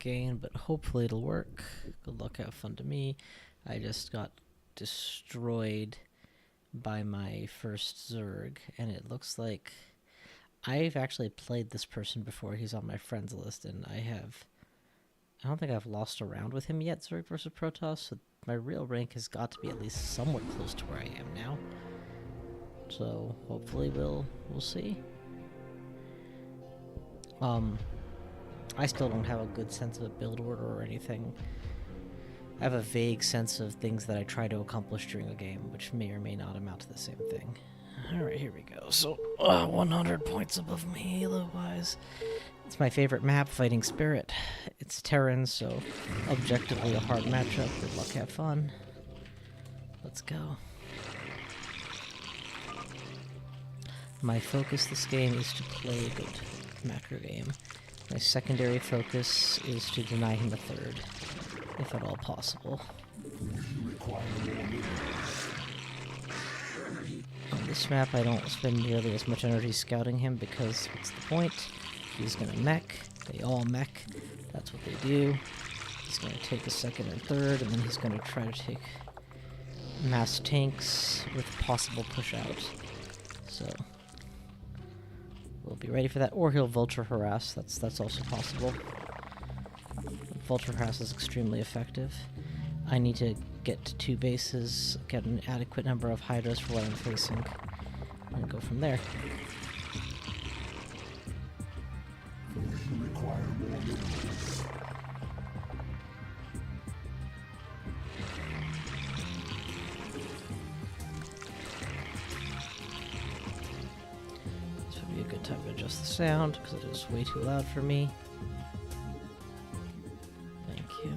again, but hopefully it'll work. Good luck, have fun to me. I just got destroyed by my first Zerg, and it looks like I've actually played this person before. He's on my friends list, and I don't think I've lost a round with him yet, Zerg versus Protoss, so my real rank has got to be at least somewhat close to where I am now. So hopefully we'll see. I still don't have a good sense of a build order or anything. I have a vague sense of things that I try to accomplish during a game, which may or may not amount to the same thing. Alright, here we go. So, 100 points above me, Halo-wise. It's my favorite map, Fighting Spirit. It's Terran, so objectively a hard matchup. Good luck, have fun. Let's go. My focus this game is to play a good macro game. My secondary focus is to deny him a third, if at all possible. On this map, I don't spend nearly as much energy scouting him because what's the point? He's gonna mech. They all mech. That's what they do. He's gonna take a second and third, and then he's gonna try to take mass tanks with possible push out. So we'll be ready for that, or he'll vulture harass. That's also possible. Vulture harass is extremely effective. I need to get to 2 bases, get an adequate number of hydras for what I'm facing, and go from there. This would be a good time to adjust the sound, because it is way too loud for me. Thank you.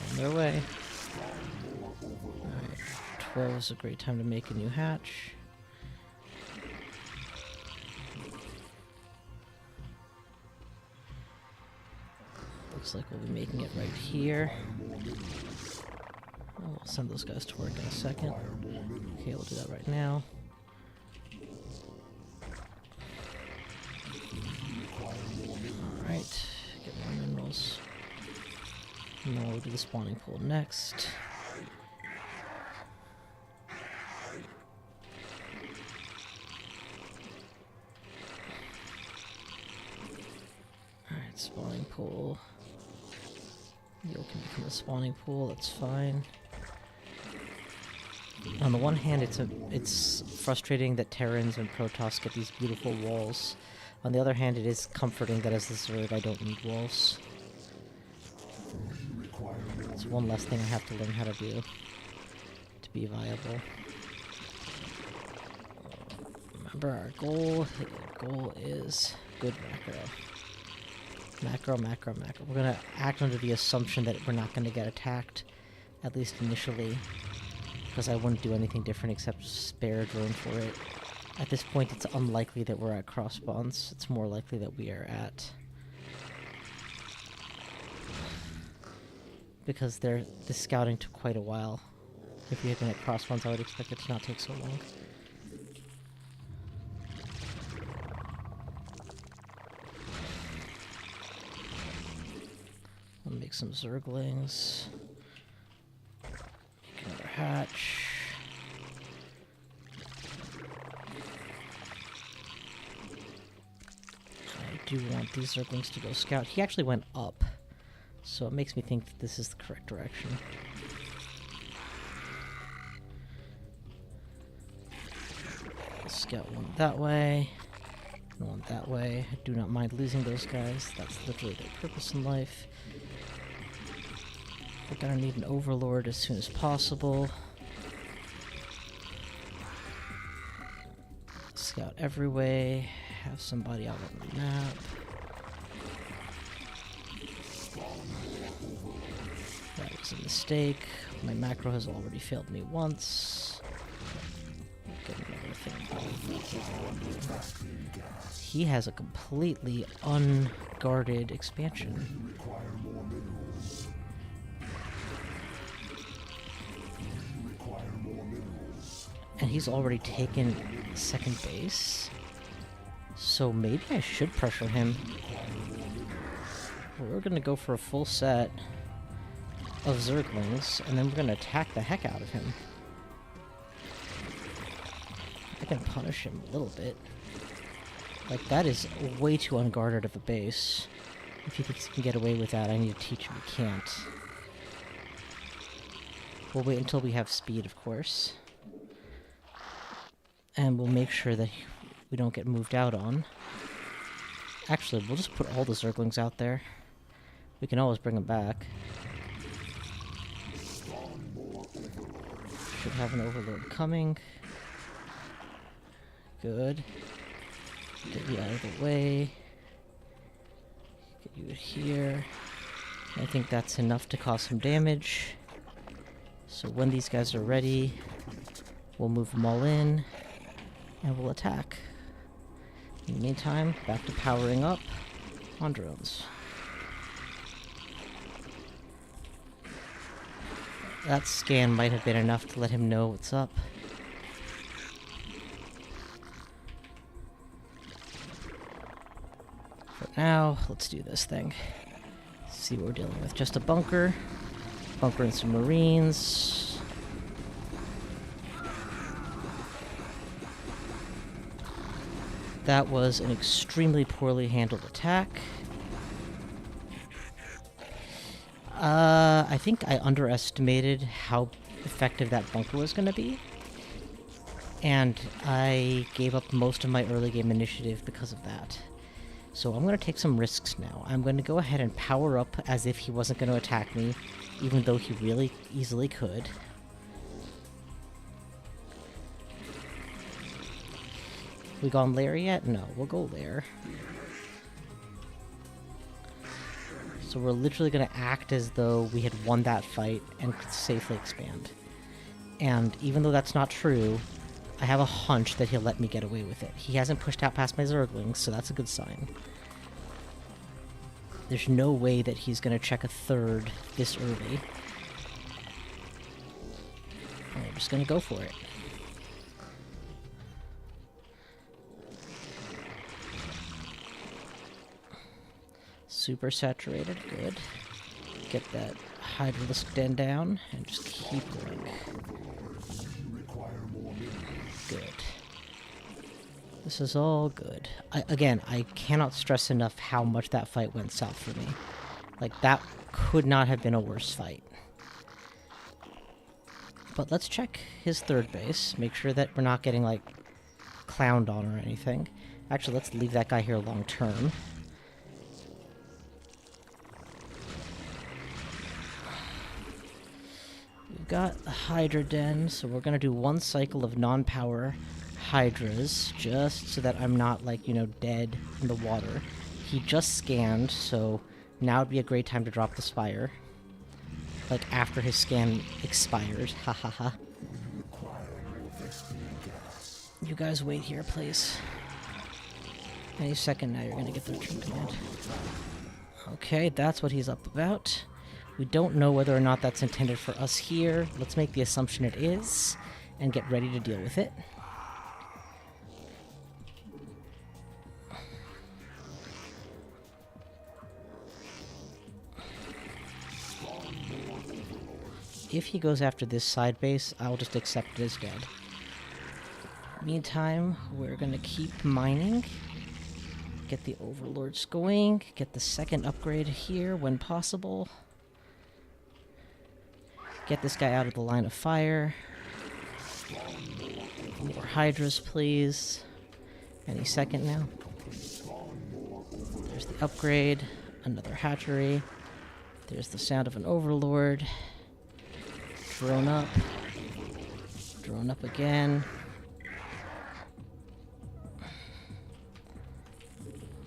On their way. Alright, 12 is a great time to make a new hatch. Looks like we'll be making it right here. Oh, we'll send those guys to work in a second. Okay, we'll do that right now. Alright, get more minerals. And then we'll do the spawning pool next. Alright, spawning pool. You can become a spawning pool, that's fine. On the one hand, it's frustrating that Terrans and Protoss get these beautiful walls. On the other hand, it is comforting that as the Zerg I don't need walls. It's one less thing I have to learn how to do to be viable. Remember our goal is good macro. Macro, macro, macro. We're gonna act under the assumption that we're not gonna get attacked, at least initially, because I wouldn't do anything different except spare a drone for it. At this point, it's unlikely that we're at cross spawns. It's more likely that we are at... because the scouting took quite a while. If we had been at cross spawns, I would expect it to not take so long. I'll make some Zerglings. Make another hatch. I do want these Zerglings to go scout. He actually went up, so it makes me think that this is the correct direction. I'll scout one that way, and one that way. I do not mind losing those guys. That's literally their purpose in life. We're gonna need an overlord as soon as possible. Scout every way. Have somebody out on the map. That was a mistake. My macro has already failed me once. Get another thing. He has a completely unguarded expansion. And he's already taken second base. So maybe I should pressure him. We're gonna go for a full set of Zerglings, and then we're gonna attack the heck out of him. I can punish him a little bit. Like, that is way too unguarded of a base. If he thinks he can get away with that, I need to teach him he can't. We'll wait until we have speed, of course. And we'll make sure that we don't get moved out on. Actually, we'll just put all the Zerglings out there. We can always bring them back. Should have an Overlord coming. Good. Get you out of the way. Get you here. I think that's enough to cause some damage. So when these guys are ready, we'll move them all in, and we'll attack. In the meantime, back to powering up on drones. That scan might have been enough to let him know what's up. For now, let's do this thing. See what we're dealing with. Just a bunker. Bunker and some Marines. That was an extremely poorly handled attack. I think I underestimated how effective that bunker was going to be. And I gave up most of my early game initiative because of that. So I'm going to take some risks now. I'm going to go ahead and power up as if he wasn't going to attack me, even though he really easily could. We gone lair yet? No, we'll go lair. So we're literally going to act as though we had won that fight and could safely expand. And even though that's not true, I have a hunch that he'll let me get away with it. He hasn't pushed out past my Zerglings, so that's a good sign. There's no way that he's going to check a third this early. And we're just going to go for it. Super saturated, good. Get that Hydralisk Den down, and just keep going. Good. This is all good. Again, I cannot stress enough how much that fight went south for me. Like, that could not have been a worse fight. But let's check his third base, make sure that we're not getting, like, clowned on or anything. Actually, let's leave that guy here long term. We've got the Hydra Den, so we're gonna do one cycle of non-power Hydras, just so that I'm not, like, you know, dead in the water. He just scanned, so now would be a great time to drop the Spire. Like, after his scan expired. Ha ha ha. You guys wait here, please. Any second now you're gonna get the return command. Okay, that's what he's up about. We don't know whether or not that's intended for us here. Let's make the assumption it is, and get ready to deal with it. If he goes after this side base, I'll just accept it as dead. Meantime, we're gonna keep mining. Get the Overlords going. Get the second upgrade here when possible. Get this guy out of the line of fire. More Hydras, please. Any second now. There's the upgrade. Another hatchery. There's the sound of an Overlord. Drone up. Drone up again.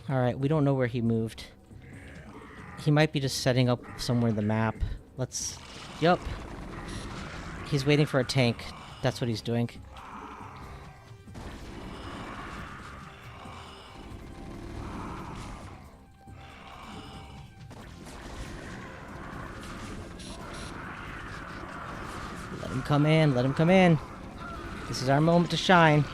Alright, we don't know where he moved. He might be just setting up somewhere in the map. Let's... Yup. He's waiting for a tank. That's what he's doing. Let him come in, let him come in. This is our moment to shine.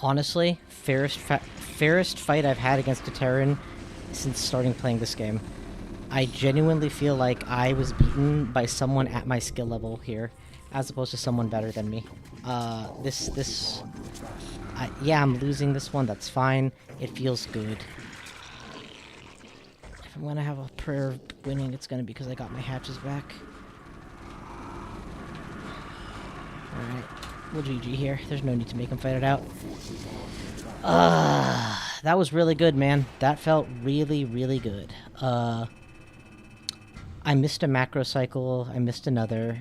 Honestly, fairest fight I've had against a Terran since starting playing this game. I genuinely feel like I was beaten by someone at my skill level here, as opposed to someone better than me. Yeah, I'm losing this one, that's fine. It feels good. If I'm gonna have a prayer of winning, it's gonna be because I got my hatches back. Alright, we'll GG here. There's no need to make him fight it out. That was really good, man. That felt really, really good. I missed a macro cycle, I missed another,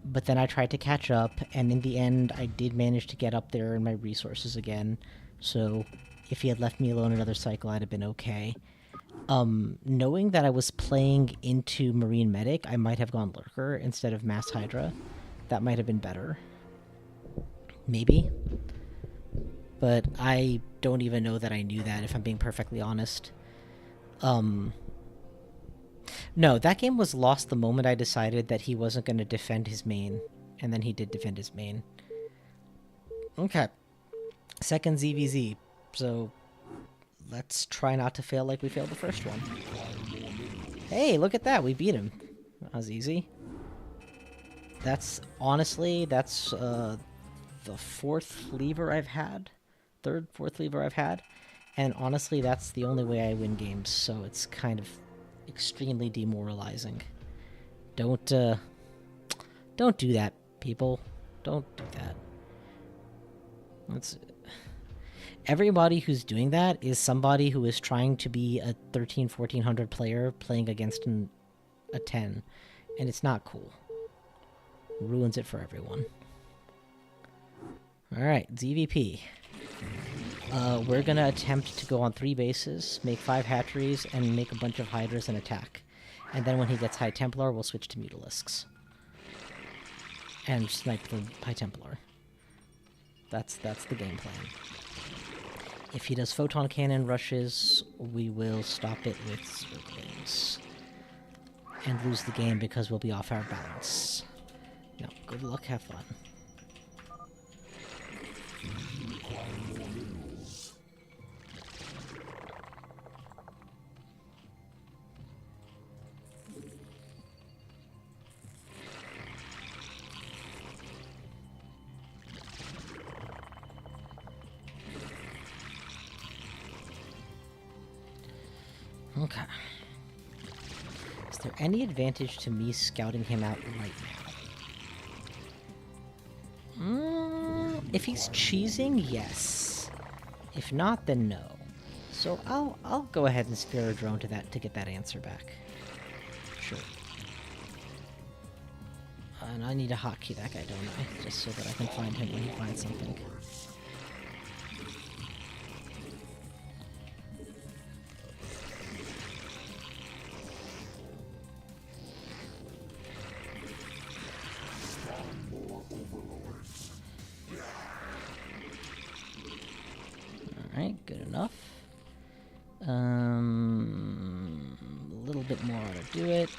but then I tried to catch up, and in the end, I did manage to get up there in my resources again, so if he had left me alone another cycle, I'd have been okay. Knowing that I was playing into Marine Medic, I might have gone Lurker instead of Mass Hydra. That might have been better. Maybe. But I don't even know that I knew that, if I'm being perfectly honest. No, that game was lost the moment I decided that he wasn't going to defend his main. And then he did defend his main. Okay. Second ZVZ. So, let's try not to fail like we failed the first one. Hey, look at that. We beat him. That was easy. That's, honestly, that's the fourth lever I've had. Fourth lever I've had. And honestly, that's the only way I win games. So it's kind of extremely demoralizing. Don't do that, people. Don't do that. Everybody who's doing that is somebody who is trying to be a 1400 player playing against a 10, and it's not cool. Ruins it for everyone. Alright, ZVP. We're gonna attempt to go on 3 bases, make 5 hatcheries, and make a bunch of hydras and attack. And then when he gets High Templar, we'll switch to Mutalisks. And snipe the High Templar. That's the game plan. If he does Photon Cannon rushes, we will stop it with Zerglings. And lose the game because we'll be off our balance. No, good luck, have fun. Okay. Is there any advantage to me scouting him out right now? If he's cheesing, yes. If not, then no. So I'll go ahead and spare a drone to get that answer back. Sure. And I need to hotkey that guy, don't I? Just so that I can find him when he finds something. Alright, good enough. A little bit more how to do it.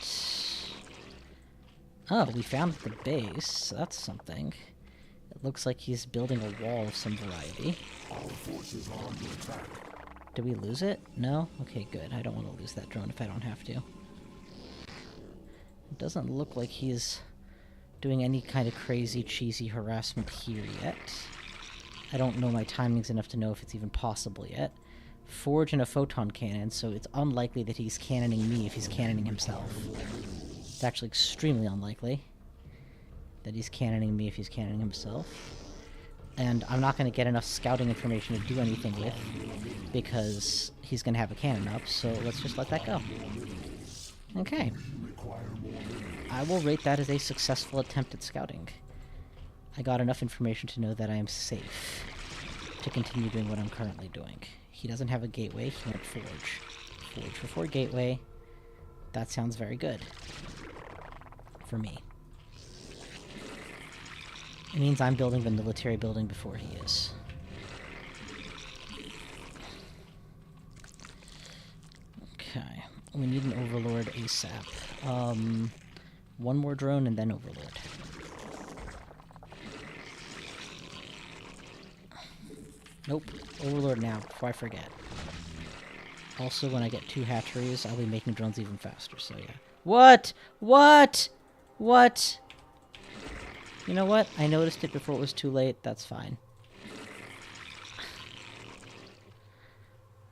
Oh, we found the base. That's something. It looks like he's building a wall of some variety. Did we lose it? No? Okay, good. I don't want to lose that drone if I don't have to. It doesn't look like he's doing any kind of crazy, cheesy harassment here yet. I don't know my timings enough to know if it's even possible yet. Forge and a photon cannon, so it's unlikely that he's cannoning me if he's cannoning himself. It's actually extremely unlikely that he's cannoning me if he's cannoning himself. And I'm not going to get enough scouting information to do anything with, because he's going to have a cannon up, so let's just let that go. Okay. I will rate that as a successful attempt at scouting. I got enough information to know that I am safe to continue doing what I'm currently doing. He doesn't have a gateway, he went Forge. Forge for 4 gateway. That sounds very good. For me. It means I'm building the military building before he is. Okay. We need an Overlord ASAP. One more drone and then Overlord. Nope. Overlord now, before I forget. Also, when I get 2 hatcheries, I'll be making drones even faster, so yeah. What? What? What? You know what? I noticed it before it was too late. That's fine.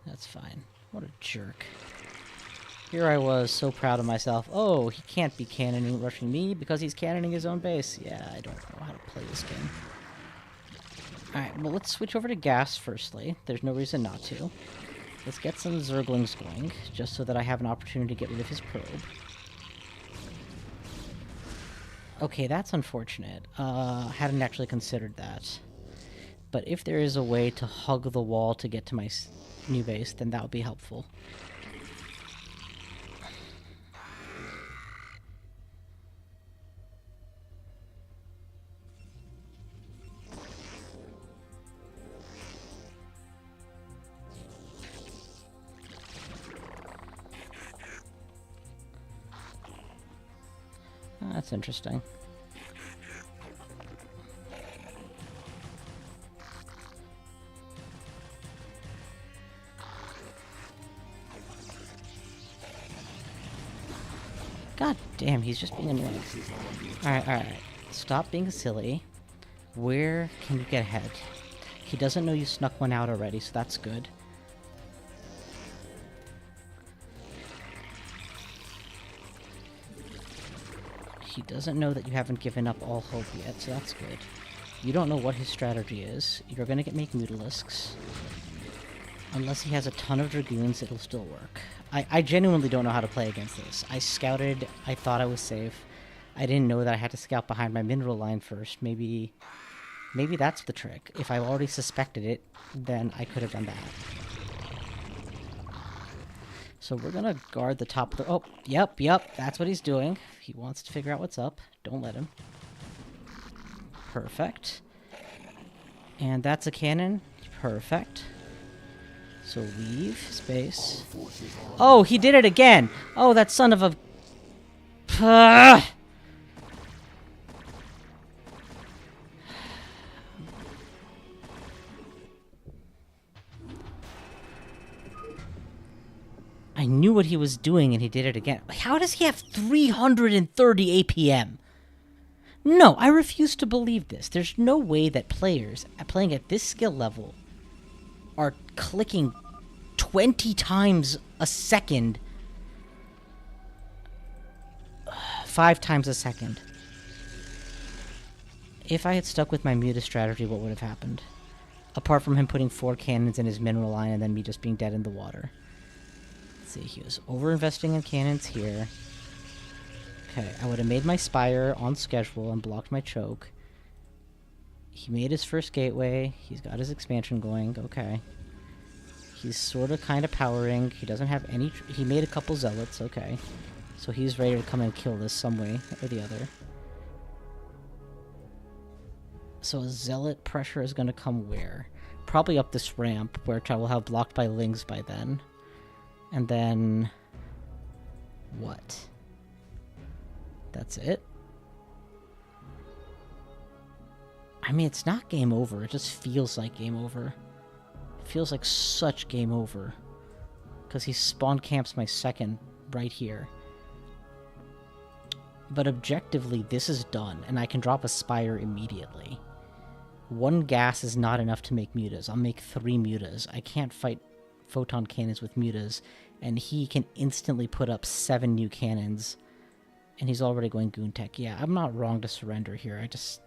That's fine. What a jerk. Here I was, so proud of myself. Oh, he can't be cannoning rushing me because he's cannoning his own base. Yeah, I don't know how to play this game. Alright, well, let's switch over to gas firstly. There's no reason not to. Let's get some Zerglings going, just so that I have an opportunity to get rid of his probe. Okay, that's unfortunate. Hadn't actually considered that. But if there is a way to hug the wall to get to my new base, then that would be helpful. That's interesting. God damn, he's just being annoying. Alright, alright. Stop being silly. Where can you get ahead? He doesn't know you snuck one out already, so that's good. He doesn't know that you haven't given up all hope yet, so that's good. You don't know what his strategy is. You're gonna make Mutalisks. Unless he has a ton of Dragoons, it'll still work. I genuinely don't know how to play against this. I scouted, I thought I was safe. I didn't know that I had to scout behind my mineral line first. Maybe that's the trick. If I already suspected it, then I could have done that. So we're gonna guard the top of the... Oh, yep, that's what he's doing. He wants to figure out what's up. Don't let him. Perfect. And that's a cannon. Perfect. So leave space. Oh, he did it again! Oh, that son of a... I knew what he was doing and he did it again. How does he have 330 APM? No, I refuse to believe this. There's no way that players playing at this skill level are clicking 20 times a second. 5 times a second. If I had stuck with my Muta strategy, what would have happened? Apart from him putting 4 cannons in his mineral line and then me just being dead in the water. Let's see, he was over-investing in cannons here. Okay, I would have made my Spire on schedule and blocked my choke. He made his first gateway. He's got his expansion going. Okay. He's sort of kind of powering. He doesn't have any... He made a couple zealots. Okay. So he's ready to come and kill this some way or the other. So zealot pressure is going to come where? Probably up this ramp, which I will have blocked by Lings by then. And then... what? That's it? I mean, it's not game over. It just feels like game over. It feels like such game over. Because he spawn camps my second right here. But objectively, this is done, and I can drop a Spire immediately. 1 gas is not enough to make mutas. I'll make 3 mutas. I can't fight photon cannons with mutas, and he can instantly put up 7 new cannons. And he's already going Goon Tech. Yeah, I'm not wrong to surrender here. I just...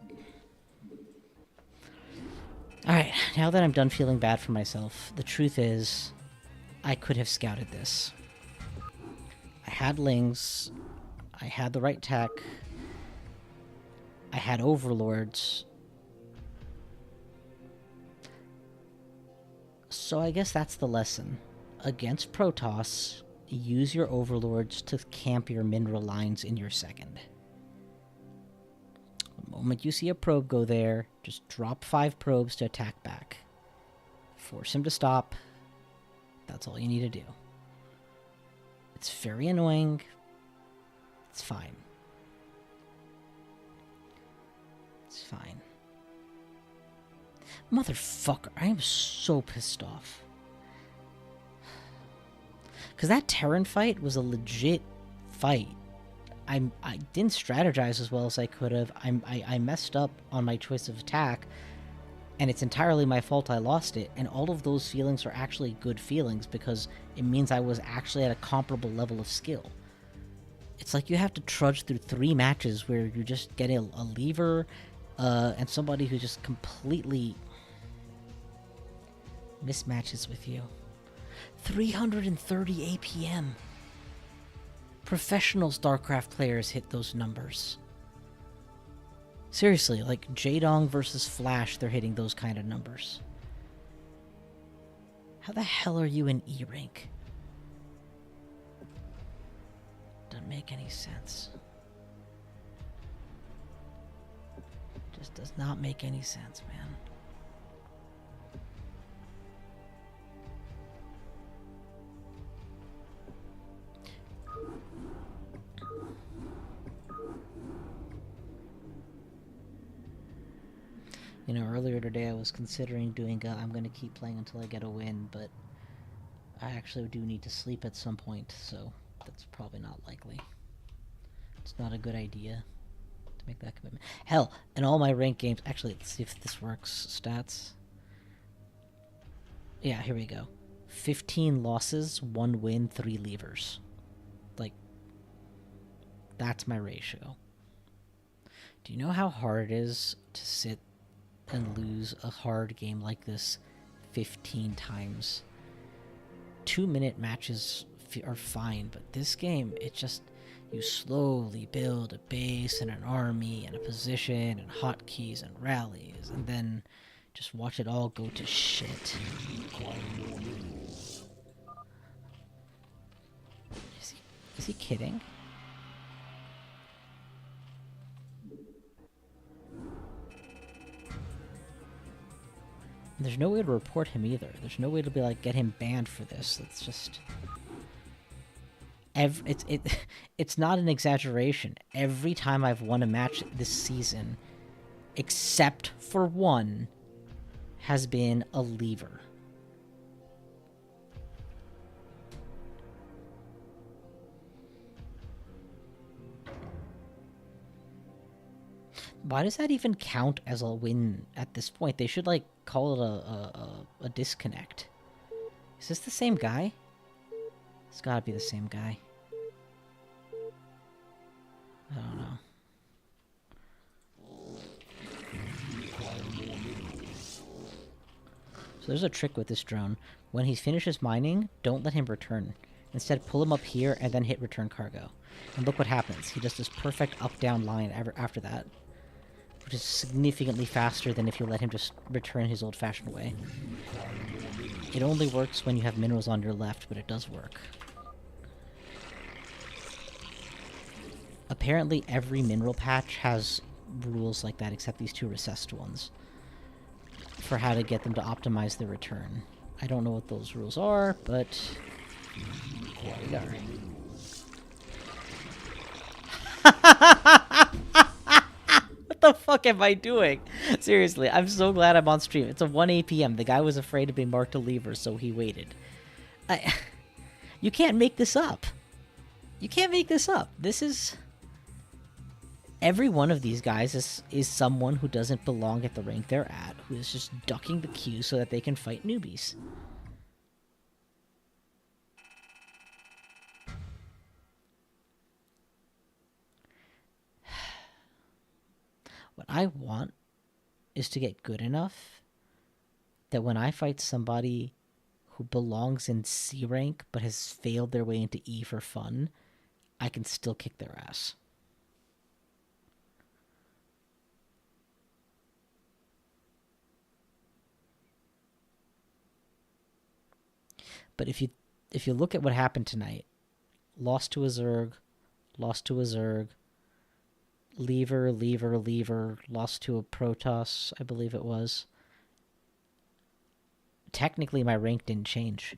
Alright, now that I'm done feeling bad for myself, the truth is, I could have scouted this. I had Lings. I had the right tech. I had Overlords. So I guess that's the lesson. Against Protoss, use your Overlords to camp your mineral lines in your second. The moment you see a probe go there, just drop 5 probes to attack back. Force him to stop. That's all you need to do. It's very annoying. It's fine. It's fine. Motherfucker, I am so pissed off. Because that Terran fight was a legit fight. I didn't strategize as well as I could have. I messed up on my choice of attack, and it's entirely my fault I lost it. And all of those feelings are actually good feelings because it means I was actually at a comparable level of skill. It's like you have to trudge through 3 matches where you're just getting a lever and somebody who just completely mismatches with you. 330 APM. Professional Starcraft players hit those numbers. Seriously, like Jaedong versus Flash, they're hitting those kind of numbers. How the hell are you in E rank? Doesn't make any sense. Just does not make any sense, man. You know, earlier today I was considering doing I'm gonna keep playing until I get a win, but I actually do need to sleep at some point, so that's probably not likely. It's not a good idea to make that commitment. Hell, in all my ranked games... Actually, let's see if this works. Stats. Yeah, here we go. 15 losses, 1 win, 3 levers. Like, that's my ratio. Do you know how hard it is to sit and lose a hard game like this 15 times? 2-minute matches are fine, but this game, it just... You slowly build a base and an army and a position and hotkeys and rallies, and then just watch it all go to shit. Is he kidding? There's no way to report him either. There's no way to be like, get him banned for this. It's just... It's not an exaggeration. Every time I've won a match this season, except for one, has been a lever. Why does that even count as a win at this point? They should, like, call it a disconnect. Is this the same guy? It's gotta be the same guy. I don't know. So there's a trick with this drone. When he finishes mining, don't let him return. Instead, pull him up here and then hit return cargo. And look what happens. He does this perfect up-down line after that, which is significantly faster than if you let him just return his old-fashioned way. It only works when you have minerals on your left, but it does work. Apparently every mineral patch has rules like that, except these 2 recessed ones, for how to get them to optimize their return. I don't know what those rules are, but there we are. What the fuck am I doing? Seriously, I'm so glad I'm on stream. It's a 1 APM. The guy was afraid to be marked a lever, so he waited. You can't make this up. You can't make this up. This is... Every one of these guys is someone who doesn't belong at the rank they're at, who is just ducking the queue so that they can fight newbies. What I want is to get good enough that when I fight somebody who belongs in C rank but has failed their way into E for fun, I can still kick their ass. But if you look at what happened tonight, lost to a Zerg, lost to a Zerg, lever, lost to a Protoss, I believe it was. Technically, my rank didn't change.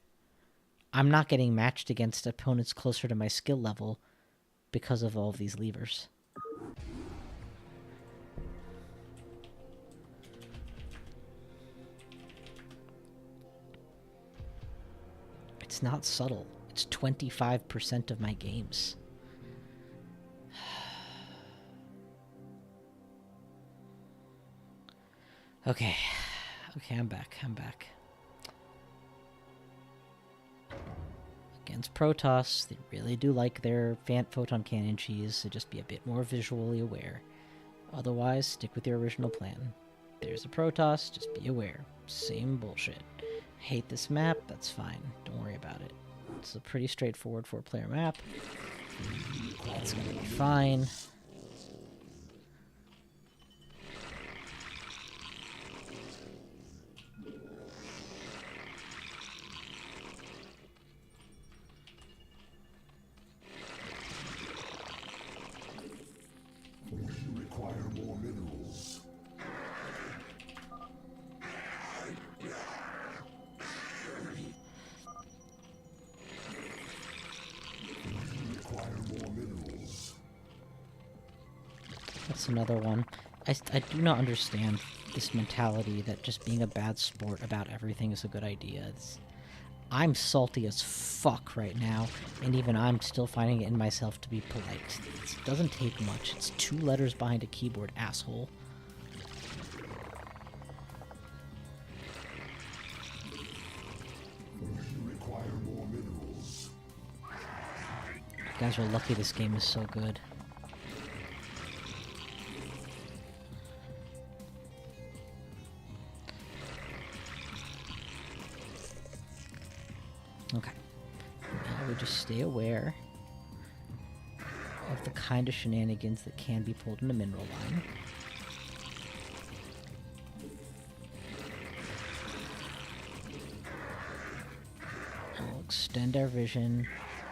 I'm not getting matched against opponents closer to my skill level because of all of these levers. It's not subtle. It's 25% of my games. Okay. Okay, I'm back. Against Protoss, they really do like their photon cannon cheese, so just be a bit more visually aware. Otherwise, stick with your original plan. There's a Protoss, just be aware. Same bullshit. Hate this map, that's fine. Don't worry about it. It's a pretty straightforward 4-player map. That's gonna be fine. That's another one. I do not understand this mentality that just being a bad sport about everything is a good idea. I'm salty as fuck right now, and even I'm still finding it in myself to be polite. It doesn't take much. It's 2 letters behind a keyboard, asshole. You guys are lucky this game is so good. Okay. Now we just stay aware of the kind of shenanigans that can be pulled in a mineral line. We'll extend our vision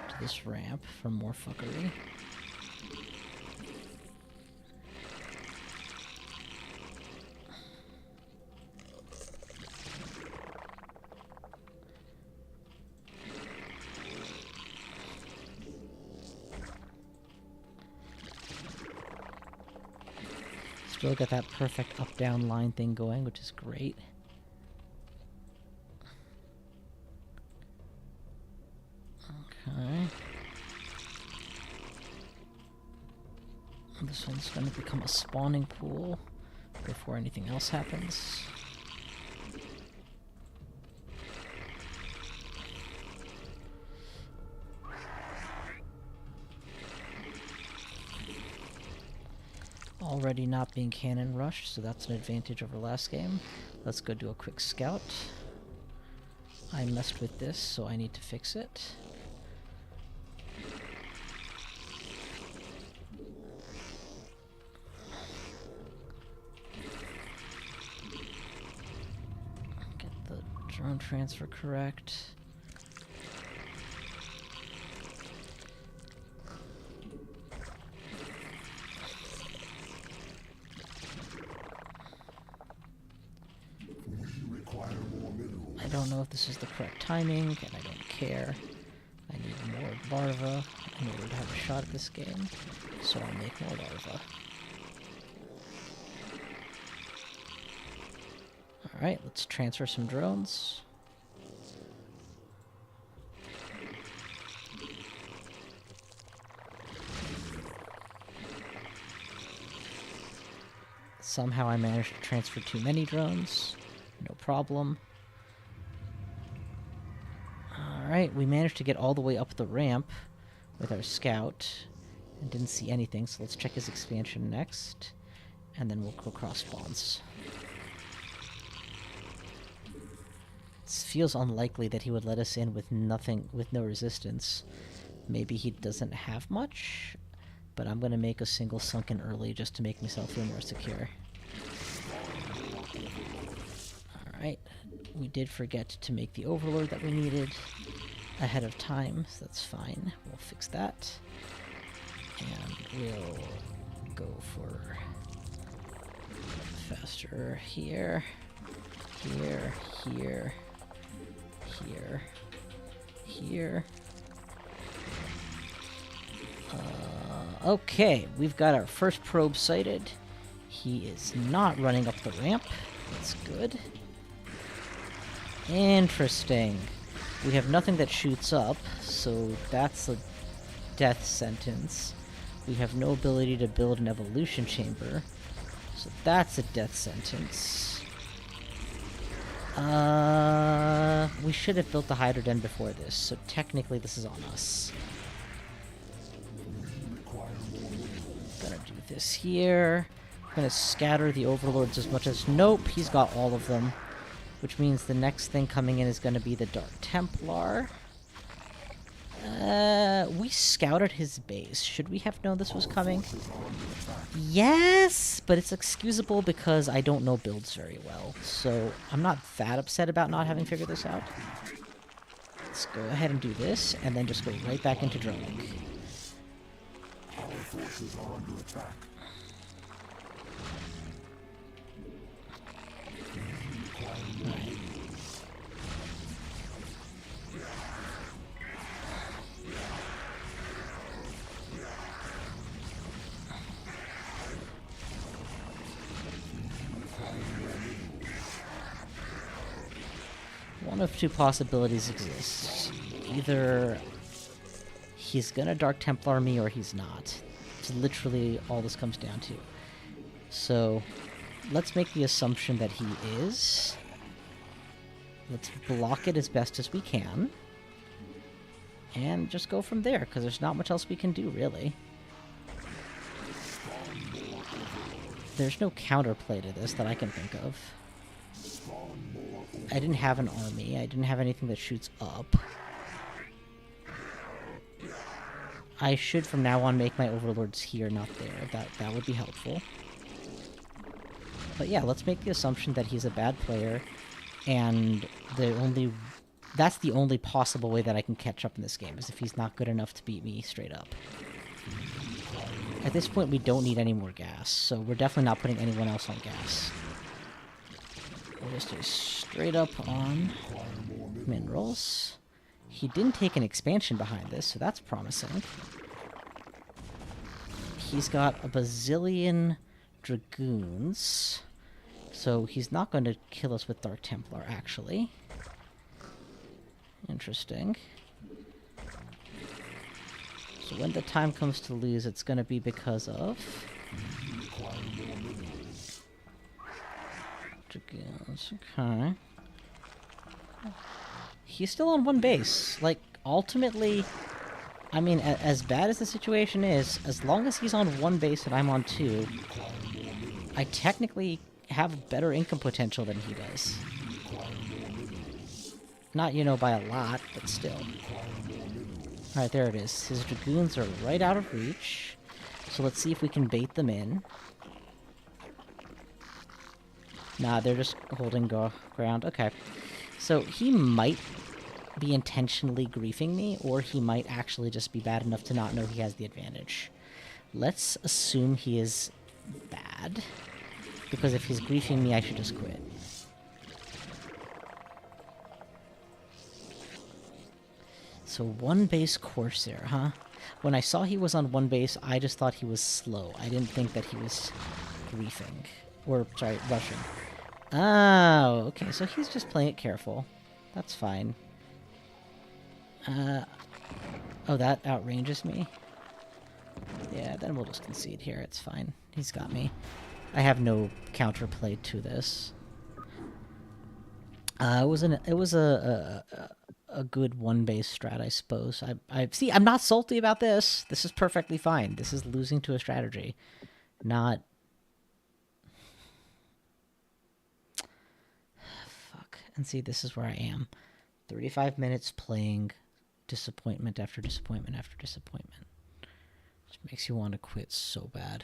to this ramp for more fuckery. Still got that perfect up-down line thing going, which is great. Okay. This one's going to become a spawning pool before anything else happens. Already not being cannon rushed, so that's an advantage over last game. Let's go do a quick scout. I messed with this, so I need to fix it. Get the drone transfer correct. I don't know if this is the correct timing, and I don't care. I need more larvae in order to have a shot at this game, so I'll make more larvae. Alright, let's transfer some drones. Somehow I managed to transfer too many drones. No problem. Alright, we managed to get all the way up the ramp with our scout and didn't see anything, so let's check his expansion next, and then we'll go cross spawns. It feels unlikely that he would let us in with nothing, with no resistance. Maybe he doesn't have much, but I'm gonna make a single sunken early just to make myself feel more secure. Alright, we did forget to make the overlord that we needed ahead of time, so that's fine. We'll fix that. And we'll go for faster here, here, here, here, here. Okay, we've got our first probe sighted. He is not running up the ramp. That's good. Interesting. We have nothing that shoots up, so that's a death sentence. We have no ability to build an evolution chamber, so that's a death sentence. We should have built the Hydra Den before this, so technically this is on us. Gonna do this here. Gonna scatter the overlords as much as... Nope, he's got all of them. Which means the next thing coming in is gonna be the Dark Templar. We scouted his base. Should we have known this was coming? Yes, but it's excusable because I don't know builds very well. So I'm not that upset about not having figured this out. Let's go ahead and do this, and then just go right back into droning. Our forces are under attack. One of two possibilities exists. Either he's gonna Dark Templar me or he's not. It's literally all this comes down to. So, let's make the assumption that he is. Let's block it as best as we can. And just go from there, because there's not much else we can do, really. There's no counterplay to this that I can think of. I didn't have an army. I didn't have anything that shoots up. I should, from now on, make my overlords here, not there. That would be helpful. But yeah, let's make the assumption that he's a bad player, and that's the only possible way that I can catch up in this game, is if he's not good enough to beat me straight up. At this point, we don't need any more gas, so we're definitely not putting anyone else on gas. We'll just do straight up on minerals. He didn't take an expansion behind this, so that's promising. He's got a bazillion dragoons, so he's not going to kill us with Dark Templar, actually. Interesting. So when the time comes to lose, it's going to be because of... dragoons, okay. He's still on one base. Like, ultimately, I mean, as bad as the situation is, as long as he's on one base and I'm on two, I technically have better income potential than he does. Not, you know, by a lot, but still. Alright, there it is. His dragoons are right out of reach. So let's see if we can bait them in. Nah, they're just holding ground. Okay. So he might be intentionally griefing me, or he might actually just be bad enough to not know he has the advantage. Let's assume he is bad, because if he's griefing me, I should just quit. So one base Corsair, huh? When I saw he was on one base, I just thought he was slow. I didn't think that he was griefing. Or, sorry, rushing. Oh, okay, so he's just playing it careful. That's fine. Oh, that outranges me? Yeah, then we'll just concede here, it's fine. He's got me. I have no counterplay to this. It was a good one base strat, I suppose. See, I'm not salty about this. This is perfectly fine. This is losing to a strategy, not... Fuck. And see, this is where I am. 35 minutes playing disappointment after disappointment after disappointment. Which makes you want to quit so bad.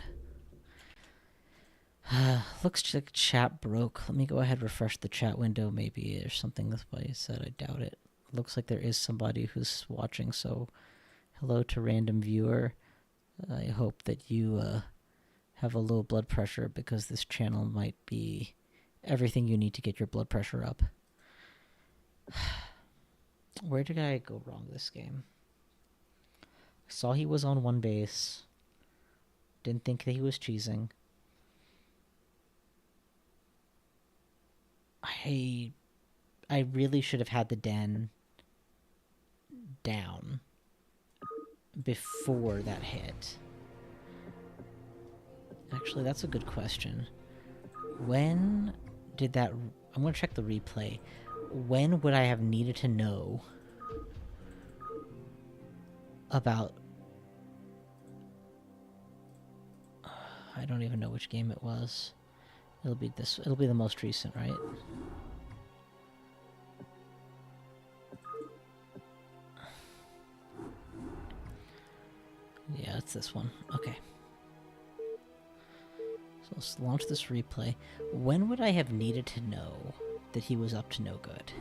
Looks like chat broke. Let me go ahead and refresh the chat window. Maybe there's something this way said. I doubt it. Looks like there is somebody who's watching, so hello to random viewer. I hope that you have a low blood pressure, because this channel might be everything you need to get your blood pressure up. Where did I go wrong this game? I saw he was on one base. Didn't think that he was cheesing. I really should have had the den down before that hit? Actually, that's a good question. When did that... I'm going to check the replay. When would I have needed to know about... I don't even know which game it was. It'll be this. It'll be the most recent, right? Yeah, it's this one. Okay. So let's launch this replay. When would I have needed to know that he was up to no good?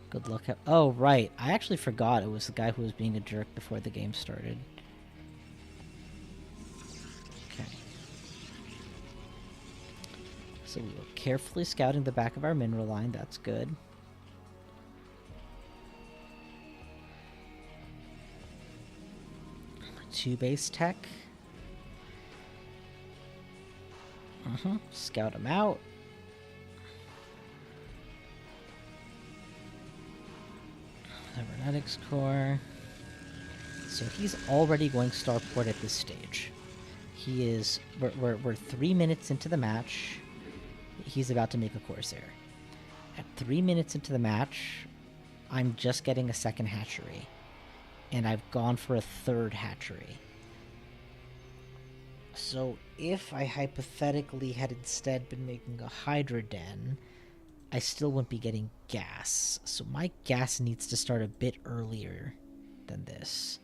Good luck. Oh, right. I actually forgot it was the guy who was being a jerk before the game started. Okay. So we were carefully scouting the back of our mineral line. That's good. Two base tech. Scout him out. Cybernetics core. So he's already going starport at this stage. He is... We're 3 minutes into the match. He's about to make a Corsair. At 3 minutes into the match, I'm just getting a second hatchery. And I've gone for a third hatchery. So if I hypothetically had instead been making a Hydra Den, I still wouldn't be getting gas. So my gas needs to start a bit earlier than this.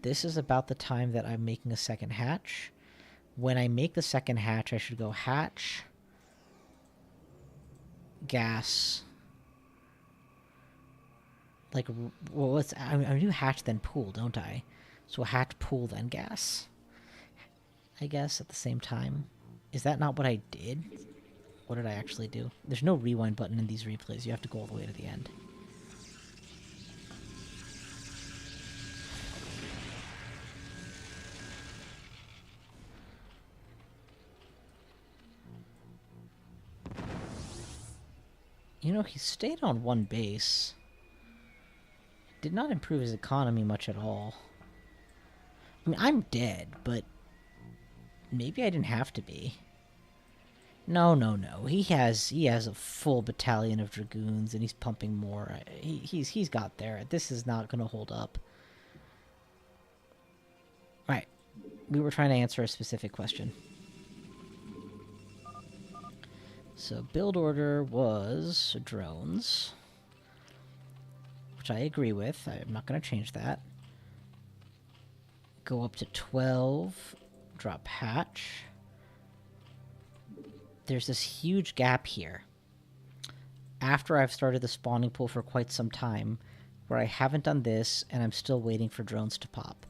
This is about the time that I'm making a second hatch. When I make the second hatch, I should go hatch, gas. Like, well, what's... I do hatch then pool, don't I? So hatch, pool, then gas, I guess, at the same time. Is that not what I did? What did I actually do? There's no rewind button in these replays. You have to go all the way to the end. You know, he stayed on one base. Did not improve his economy much at all. I mean, I'm dead, but maybe I didn't have to be. No. He has a full battalion of dragoons, and he's pumping more. He's got there. This is not going to hold up. Right. We were trying to answer a specific question. So build order was drones, which I agree with. I'm not going to change that. Go up to 12. Drop hatch. There's this huge gap here. After I've started the spawning pool for quite some time, where I haven't done this, and I'm still waiting for drones to pop.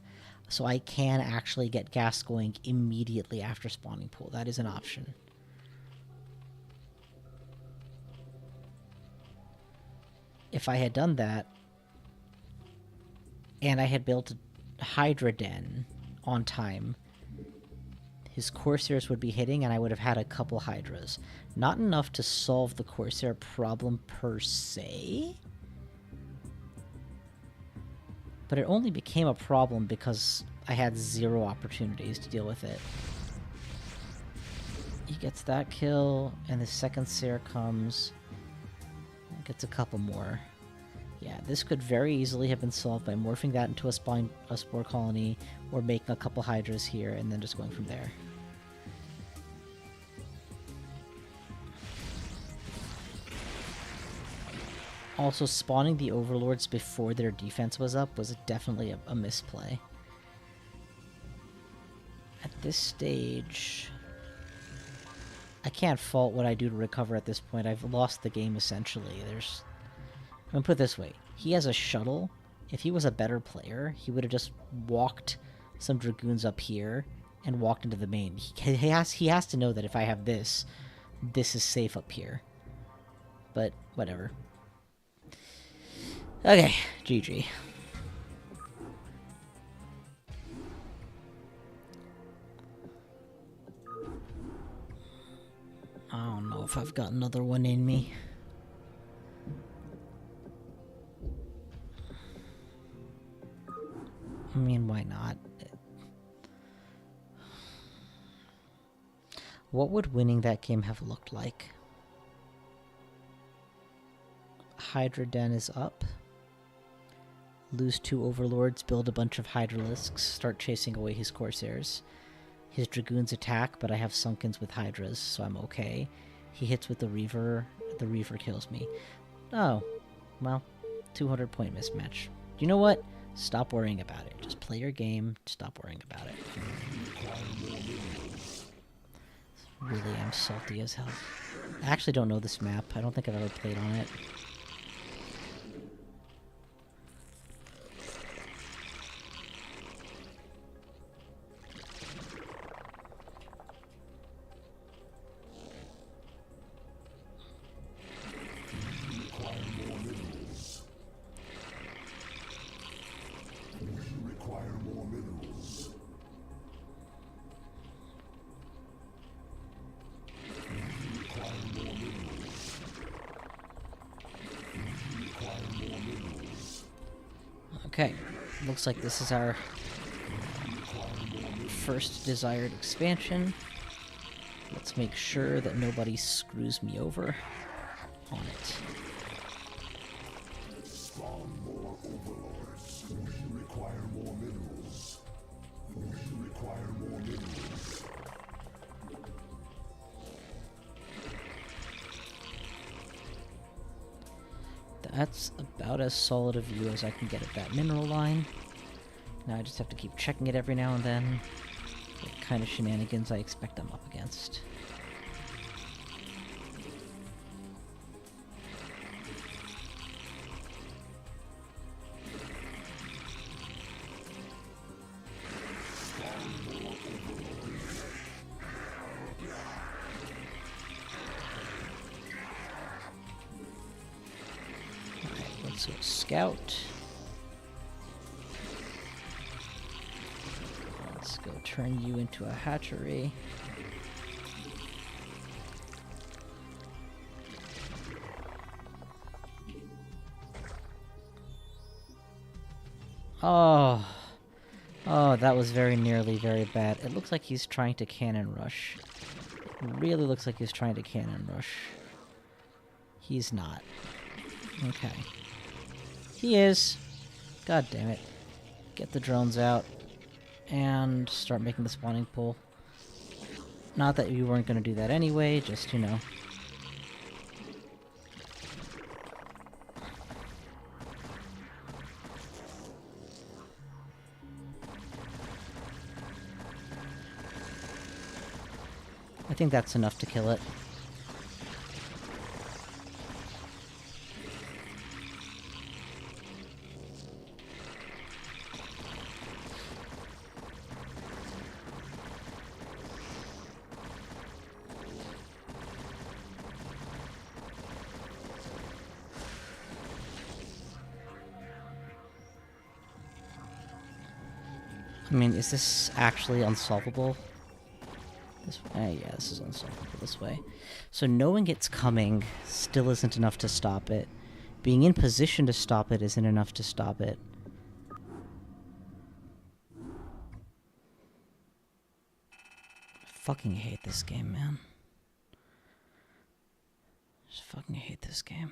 So I can actually get gas going immediately after spawning pool. That is an option. If I had done that, and I had built a Hydra Den on time, his Corsairs would be hitting, and I would have had a couple Hydras. Not enough to solve the Corsair problem per se, but it only became a problem because I had 0 opportunities to deal with it. He gets that kill, and the second Seer comes. Gets a couple more. Yeah, this could very easily have been solved by morphing that into a spore colony, or making a couple Hydras here, and then just going from there. Also, spawning the Overlords before their defense was up was definitely a misplay. At this stage, I can't fault what I do to recover at this point. I've lost the game, essentially. I'm gonna put it this way. He has a shuttle. If he was a better player, he would have just walked some Dragoons up here and walked into the main. He has to know that if I have this is safe up here. But, whatever. Okay, GG. I don't know if I've got another one in me. I mean, why not? What would winning that game have looked like? Hydra Den is up. Lose 2 overlords, build a bunch of Hydralisks, start chasing away his Corsairs. His Dragoons attack, but I have Sunkens with Hydras, so I'm okay. He hits with the Reaver kills me. Oh, well, 200 point mismatch. You know what? Stop worrying about it. Just play your game, stop worrying about it. Really am salty as hell. I actually don't know this map. I don't think I've ever played on it. Okay, looks like this is our first desired expansion. Let's make sure that nobody screws me over on it. Spawn more overlords. We require more minerals. We require more minerals. That's about as solid a view as I can get at that mineral line. Now I just have to keep checking it every now and then. What kind of shenanigans I expect I'm up against. Let's go scout. Let's go turn you into a hatchery. Oh. Oh, that was very nearly very bad. It looks like he's trying to cannon rush. It really looks like he's trying to cannon rush. He's not. Okay. He is. God damn it. Get the drones out. And start making the spawning pool. Not that you weren't going to do that anyway, just, you know. I think that's enough to kill it. I mean, is this actually unsolvable? This way? Yeah, this is unsolvable this way. So knowing it's coming still isn't enough to stop it. Being in position to stop it isn't enough to stop it. I fucking hate this game, man. Just fucking hate this game.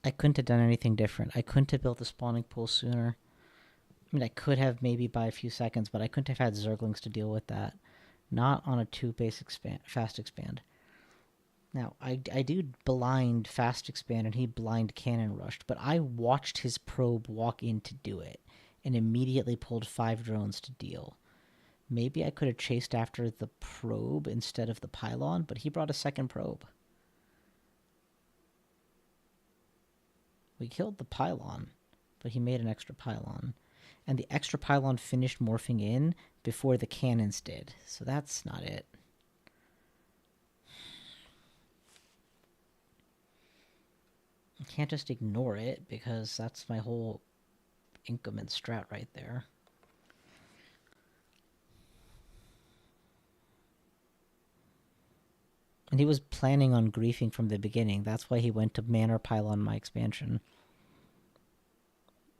I couldn't have done anything different. I couldn't have built the spawning pool sooner. I mean, I could have maybe by a few seconds, but I couldn't have had Zerglings to deal with that. Not on a 2 base fast expand. Now, I do blind fast expand and he blind cannon rushed, but I watched his probe walk in to do it and immediately pulled 5 drones to deal. Maybe I could have chased after the probe instead of the pylon, but he brought a second probe. We killed the pylon, but he made an extra pylon. And the extra pylon finished morphing in before the cannons did. So that's not it. I can't just ignore it because that's my whole increment strat right there. And he was planning on griefing from the beginning. That's why he went to Manor Pile on my expansion.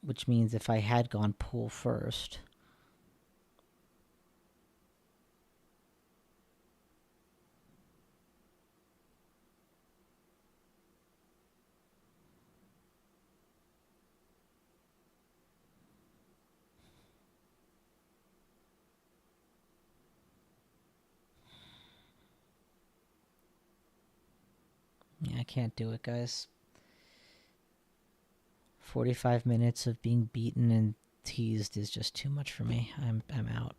Which means if I had gone pool first... Yeah, I can't do it, guys. 45 minutes of being beaten and teased is just too much for me. I'm out.